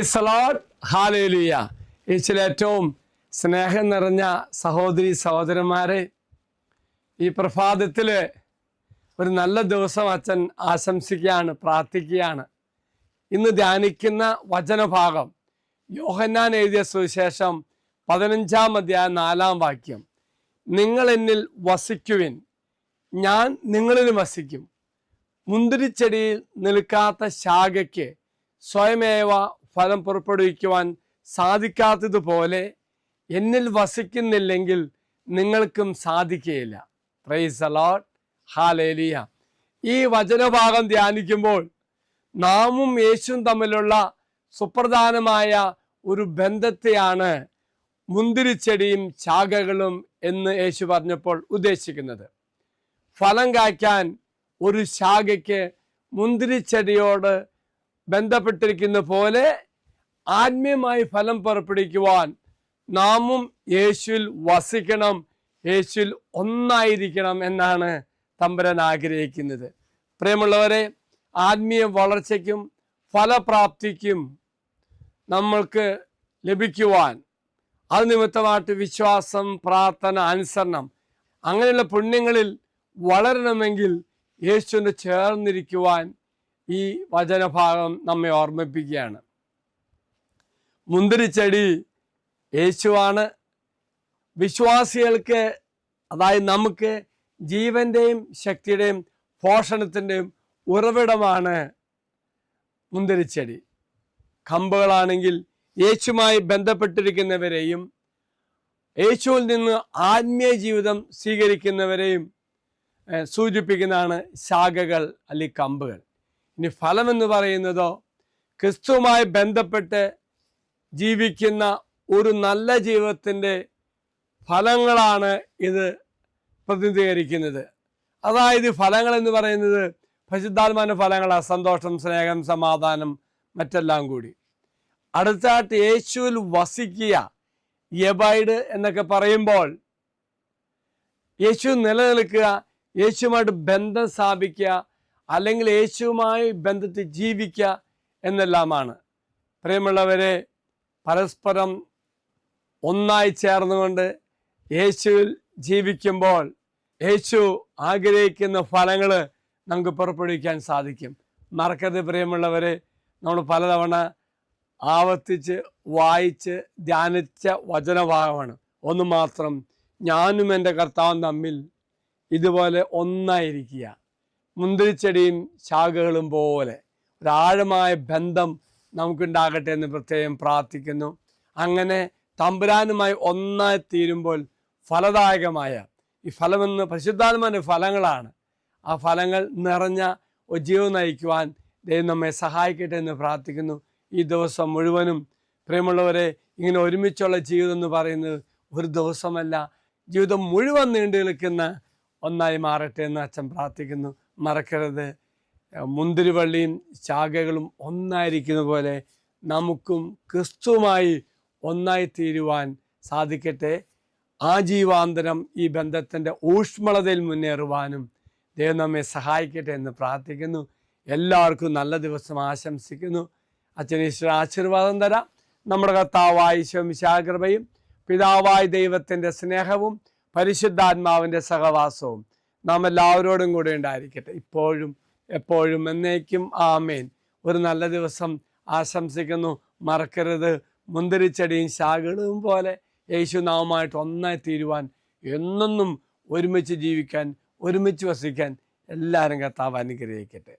Praise the Lord, hallelujah. യേശുവിൽ ഏറ്റവും സ്നേഹം നിറഞ്ഞ സഹോദരി സഹോദരന്മാരെ, ഈ പ്രഭാതത്തിൽ ഒരു നല്ല ദിവസം അച്ഛൻ ആശംസിക്കുകയാണ്, പ്രാർത്ഥിക്കുകയാണ്. ഇന്ന് ധ്യാനിക്കുന്ന വചനഭാഗം യോഹന്നാൻ എഴുതിയ സുവിശേഷം 15-ാം അധ്യായം 4-ാം വാക്യം. നിങ്ങൾ എന്നിൽ വസിക്കുവിൻ, ഞാൻ നിങ്ങളിലും വസിക്കും. മുന്തിരിച്ചെടിയിൽ നിൽക്കാത്ത ശാഖയ്ക്ക് സ്വയമേവ ഫലം പുറപ്പെടുവിക്കുവാൻ സാധിക്കാത്തതുപോലെ എന്നിൽ വസിക്കുന്നില്ലെങ്കിൽ നിങ്ങൾക്കും സാധിക്കുകയില്ല. Praise the Lord, hallelujah. ഈ വചനഭാഗം ധ്യാനിക്കുമ്പോൾ നാമും യേശുവും തമ്മിലുള്ള സുപ്രധാനമായ ഒരു ബന്ധത്തെയാണ് മുന്തിരിച്ചെടിയും ശാഖകളും എന്ന് യേശു പറഞ്ഞപ്പോൾ ഉദ്ദേശിക്കുന്നത്. ഫലം കായ്ക്കാൻ ഒരു ശാഖയ്ക്ക് മുന്തിരിച്ചെടിയോട് ബന്ധപ്പെട്ടിരിക്കുന്ന പോലെ ആത്മീയമായി ഫലം പുറപ്പെടുവിക്കുവാൻ നാമും യേശുവിൽ വസിക്കണം, യേശുവിൽ ഒന്നായിരിക്കണം എന്നാണ് തമ്പുരാൻ ആഗ്രഹിക്കുന്നത്. പ്രിയമുള്ളവരെ, ആത്മീയ വളർച്ചയ്ക്കും ഫലപ്രാപ്തിക്കും നമ്മൾക്ക് ലഭിക്കുവാൻ അത് നിമിത്തമായിട്ട് വിശ്വാസം, പ്രാർത്ഥന, അനുസരണം അങ്ങനെയുള്ള പുണ്യങ്ങളിൽ വളരണമെങ്കിൽ യേശുവിന് ചേർന്നിരിക്കുവാൻ ഈ വചനഭാഗം നമ്മെ ഓർമ്മിപ്പിക്കുകയാണ്. മുന്തിരിച്ചെടി യേശുവാണ്. വിശ്വാസികൾക്ക്, അതായത് നമുക്ക് ജീവൻ്റെയും ശക്തിയുടെയും പോഷണത്തിൻ്റെയും ഉറവിടമാണ് മുന്തിരിച്ചെടി. കമ്പുകളാണെങ്കിൽ യേശുവുമായി ബന്ധപ്പെട്ടിരിക്കുന്നവരെയും യേശുവിൽ നിന്ന് ആത്മീയ ജീവിതം സ്വീകരിക്കുന്നവരെയും സൂചിപ്പിക്കുന്നതാണ് ശാഖകൾ അല്ലെങ്കിൽ കമ്പുകൾ. ഇനി ഫലമെന്ന് പറയുന്നതോ ക്രിസ്തുവുമായി ബന്ധപ്പെട്ട് ജീവിക്കുന്ന ഒരു നല്ല ജീവിതത്തിൻ്റെ ഫലങ്ങളാണ് ഇത് പ്രതിനിധീകരിക്കുന്നത്. അതായത് ഫലങ്ങൾ എന്ന് പറയുന്നത് പരിശുദ്ധാത്മാവിന്റെ ഫലങ്ങളാണ്. സന്തോഷം, സ്നേഹം, സമാധാനം, മറ്റെല്ലാം കൂടി. അടുത്തായിട്ട് യേശുവിൽ വസിക്കുക, എബൈഡ് എന്നൊക്കെ പറയുമ്പോൾ യേശു നിലനിൽക്കുക, യേശുവുമായിട്ട് ബന്ധം സ്ഥാപിക്കുക, അല്ലെങ്കിൽ യേശുവുമായി ബന്ധത്തിൽ ജീവിക്കുക എന്നെല്ലാമാണ്. പ്രിയമുള്ളവരെ, പരസ്പരം ഒന്നായി ചേർന്നുകൊണ്ട് യേശുവിൽ ജീവിക്കുമ്പോൾ യേശു ആഗ്രഹിക്കുന്ന ഫലങ്ങൾ നമുക്ക് പുറപ്പെടുവിക്കാൻ സാധിക്കും. മറക്കരുത് പ്രിയമുള്ളവരെ, നമ്മൾ പലതവണ ആവർത്തിച്ച് വായിച്ച് ധ്യാനിച്ച വചനഭാഗമാണ്. ഒന്ന് മാത്രം, ഞാനും എൻ്റെ കർത്താവും തമ്മിൽ ഇതുപോലെ ഒന്നായിരിക്കുക, മുന്തിരിച്ചെടിയും ശാഖകളും പോലെ ഒരാഴമായ ബന്ധം നമുക്കുണ്ടാകട്ടെ എന്ന് പ്രത്യേകം പ്രാർത്ഥിക്കുന്നു. അങ്ങനെ തമ്പുരാനുമായി ഒന്നായി തീരുമ്പോൾ ഫലദായകമായ ഈ ഫലമെന്ന് പരിശുദ്ധാത്മാവിന്റെ ഫലങ്ങളാണ്. ആ ഫലങ്ങൾ നിറഞ്ഞ ഒരു ജീവിതം നയിക്കുവാൻ ദൈവം നമ്മെ സഹായിക്കട്ടെ എന്ന് പ്രാർത്ഥിക്കുന്നു. ഈ ദിവസം മുഴുവനും പ്രിയമുള്ളവരെ, ഇങ്ങനെ ഒരുമിച്ചുള്ള ജീവിതം എന്ന് പറയുന്നത് ഒരു ദിവസമല്ല, ജീവിതം മുഴുവൻ നീണ്ടു നിൽക്കുന്ന ഒന്നായി മാറട്ടെ എന്ന് അച്ഛൻ പ്രാർത്ഥിക്കുന്നു. മറക്കരുത്, മുന്തിരിവള്ളിയും ശാഖകളും ഒന്നായിരിക്കുന്ന പോലെ നമുക്കും ക്രിസ്തുവുമായി ഒന്നായി തീരുവാൻ സാധിക്കട്ടെ. ആജീവാന്തരം ഈ ബന്ധത്തിൻ്റെ ഊഷ്മളതയിൽ മുന്നേറുവാനും ദൈവം നമ്മെ സഹായിക്കട്ടെ എന്ന് പ്രാർത്ഥിക്കുന്നു. എല്ലാവർക്കും നല്ല ദിവസം ആശംസിക്കുന്നു. അച്ഛന് ഈശ്വര ആശീർവാദം തരാം. നമ്മുടെ കർത്താവായ ഈശോ മിശിഹായുടെ കൃപയും പിതാവായ ദൈവത്തിൻ്റെ സ്നേഹവും പരിശുദ്ധാത്മാവിൻ്റെ സഹവാസവും നാം എല്ലാവരോടും കൂടെ ഉണ്ടായിരിക്കട്ടെ, ഇപ്പോഴും എപ്പോഴും എന്നേക്കും. ആമേൻ. ഒരു നല്ല ദിവസം ആശംസിക്കുന്നു. മറക്കരുത്, മുന്തിരിച്ചെടിയും ശാഖകളും പോലെ യേശു നാവുമായിട്ട് ഒന്നായി തീരുവാൻ, എന്നെന്നും ഒരുമിച്ച് ജീവിക്കാൻ, ഒരുമിച്ച് വസിക്കാൻ എല്ലാവരും കർത്താവ് അനുഗ്രഹിക്കട്ടെ.